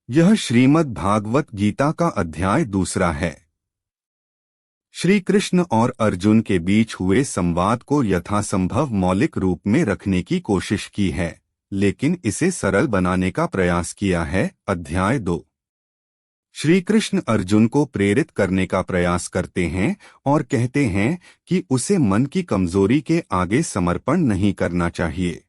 यह श्रीमद् भागवत गीता का अध्याय 2 है। श्री कृष्ण और अर्जुन के बीच हुए संवाद को यथासंभव मौलिक रूप में रखने की कोशिश की है, लेकिन इसे सरल बनाने का प्रयास किया है। अध्याय 2। श्री कृष्ण अर्जुन को प्रेरित करने का प्रयास करते हैं और कहते हैं कि उसे मन की कमजोरी के आगे समर्पण नहीं करना चाहिए।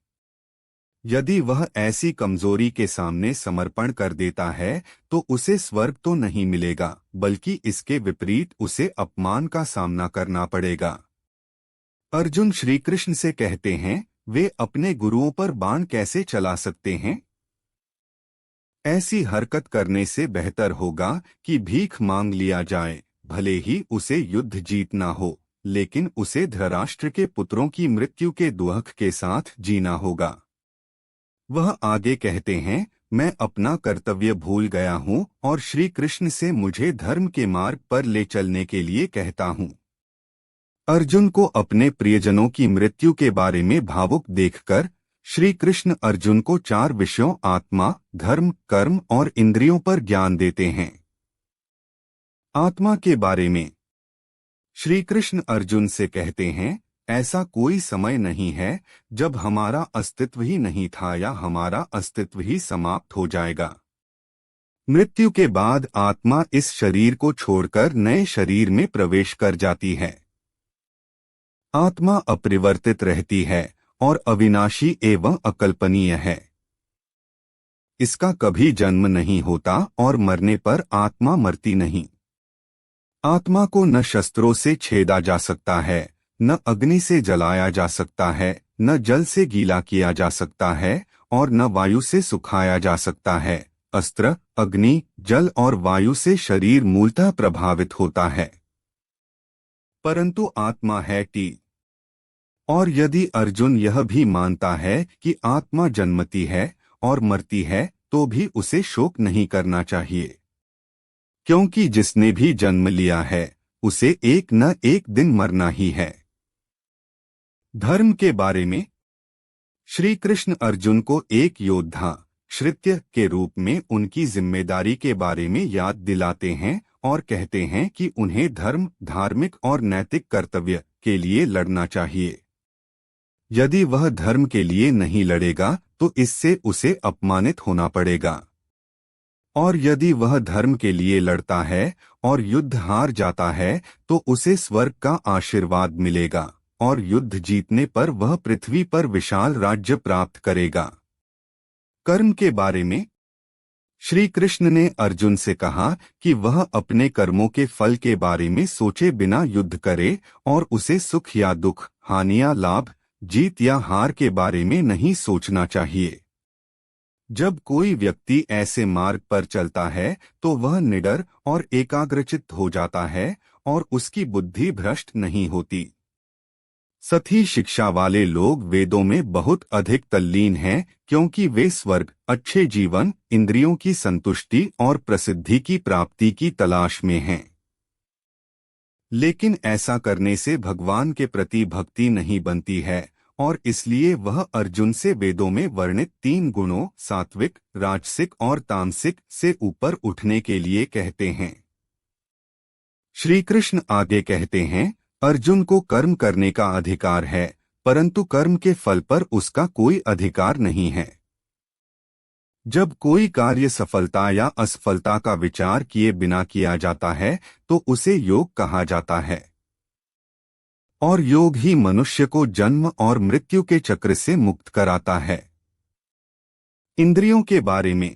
यदि वह ऐसी कमजोरी के सामने समर्पण कर देता है तो उसे स्वर्ग तो नहीं मिलेगा, बल्कि इसके विपरीत उसे अपमान का सामना करना पड़ेगा। अर्जुन श्री कृष्ण से कहते हैं, वे अपने गुरुओं पर बाण कैसे चला सकते हैं? ऐसी हरकत करने से बेहतर होगा कि भीख मांग लिया जाए। भले ही उसे युद्ध जीतना हो, लेकिन उसे धृतराष्ट्र के पुत्रों की मृत्यु के दुख के साथ जीना होगा। वह आगे कहते हैं, मैं अपना कर्तव्य भूल गया हूँ और श्री कृष्ण से मुझे धर्म के मार्ग पर ले चलने के लिए कहता हूँ। अर्जुन को अपने प्रियजनों की मृत्यु के बारे में भावुक देखकर श्री कृष्ण अर्जुन को 4 विषयों आत्मा, धर्म, कर्म और इंद्रियों पर ज्ञान देते हैं। आत्मा के बारे में श्री कृष्ण अर्जुन से कहते हैं, ऐसा कोई समय नहीं है जब हमारा अस्तित्व ही नहीं था या हमारा अस्तित्व ही समाप्त हो जाएगा। मृत्यु के बाद आत्मा इस शरीर को छोड़कर नए शरीर में प्रवेश कर जाती है। आत्मा अपरिवर्तित रहती है और अविनाशी एवं अकल्पनीय है। इसका कभी जन्म नहीं होता और मरने पर आत्मा मरती नहीं। आत्मा को न शस्त्रों से छेदा जा सकता है, न अग्नि से जलाया जा सकता है, न जल से गीला किया जा सकता है और न वायु से सुखाया जा सकता है। अस्त्र, अग्नि, जल और वायु से शरीर मूलतः प्रभावित होता है, परंतु आत्मा है टी। और यदि अर्जुन यह भी मानता है कि आत्मा जन्मती है और मरती है, तो भी उसे शोक नहीं करना चाहिए, क्योंकि जिसने भी जन्म लिया है उसे एक न एक दिन मरना ही है। धर्म के बारे में श्री कृष्ण अर्जुन को एक योद्धा, क्षत्रिय के रूप में उनकी जिम्मेदारी के बारे में याद दिलाते हैं और कहते हैं कि उन्हें धर्म, धार्मिक और नैतिक कर्तव्य के लिए लड़ना चाहिए। यदि वह धर्म के लिए नहीं लड़ेगा तो इससे उसे अपमानित होना पड़ेगा, और यदि वह धर्म के लिए लड़ता है और युद्ध हार जाता है तो उसे स्वर्ग का आशीर्वाद मिलेगा और युद्ध जीतने पर वह पृथ्वी पर विशाल राज्य प्राप्त करेगा। कर्म के बारे में श्री कृष्ण ने अर्जुन से कहा कि वह अपने कर्मों के फल के बारे में सोचे बिना युद्ध करे और उसे सुख या दुख, हानि या लाभ, जीत या हार के बारे में नहीं सोचना चाहिए। जब कोई व्यक्ति ऐसे मार्ग पर चलता है तो वह निडर और एकाग्रचित्त हो जाता है और उसकी बुद्धि भ्रष्ट नहीं होती। सही शिक्षा वाले लोग वेदों में बहुत अधिक तल्लीन हैं, क्योंकि वे स्वर्ग, अच्छे जीवन, इंद्रियों की संतुष्टि और प्रसिद्धि की प्राप्ति की तलाश में हैं। लेकिन ऐसा करने से भगवान के प्रति भक्ति नहीं बनती है और इसलिए वह अर्जुन से वेदों में वर्णित 3 गुणों, सात्विक, राजसिक और तामसिक, से ऊपर उठने के लिए कहते हैं। श्री कृष्ण आगे कहते हैं, अर्जुन को कर्म करने का अधिकार है, परंतु कर्म के फल पर उसका कोई अधिकार नहीं है। जब कोई कार्य सफलता या असफलता का विचार किए बिना किया जाता है तो उसे योग कहा जाता है, और योग ही मनुष्य को जन्म और मृत्यु के चक्र से मुक्त कराता है। इंद्रियों के बारे में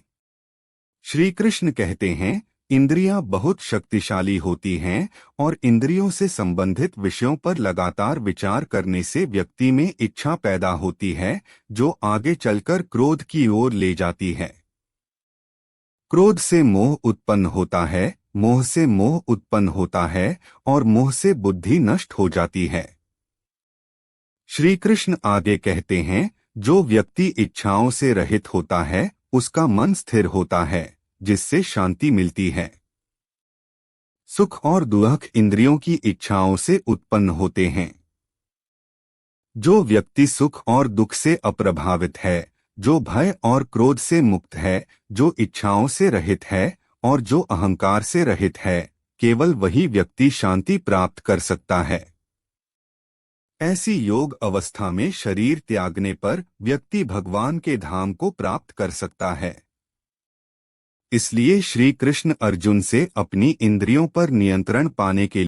श्री कृष्ण कहते हैं, इंद्रियां बहुत शक्तिशाली होती हैं और इंद्रियों से संबंधित विषयों पर लगातार विचार करने से व्यक्ति में इच्छा पैदा होती है, जो आगे चलकर क्रोध की ओर ले जाती है। क्रोध से मोह उत्पन्न होता है, मोह से मोह उत्पन्न होता है और मोह से बुद्धि नष्ट हो जाती है। श्री कृष्ण आगे कहते हैं, जो व्यक्ति इच्छाओं से रहित होता है उसका मन स्थिर होता है, जिससे शांति मिलती है। सुख और दुख इंद्रियों की इच्छाओं से उत्पन्न होते हैं। जो व्यक्ति सुख और दुख से अप्रभावित है, जो भय और क्रोध से मुक्त है, जो इच्छाओं से रहित है और जो अहंकार से रहित है, केवल वही व्यक्ति शांति प्राप्त कर सकता है। ऐसी योग अवस्था में शरीर त्यागने पर व्यक्ति भगवान के धाम को प्राप्त कर सकता है। इसलिए श्री कृष्ण अर्जुन से अपनी इंद्रियों पर नियंत्रण पाने के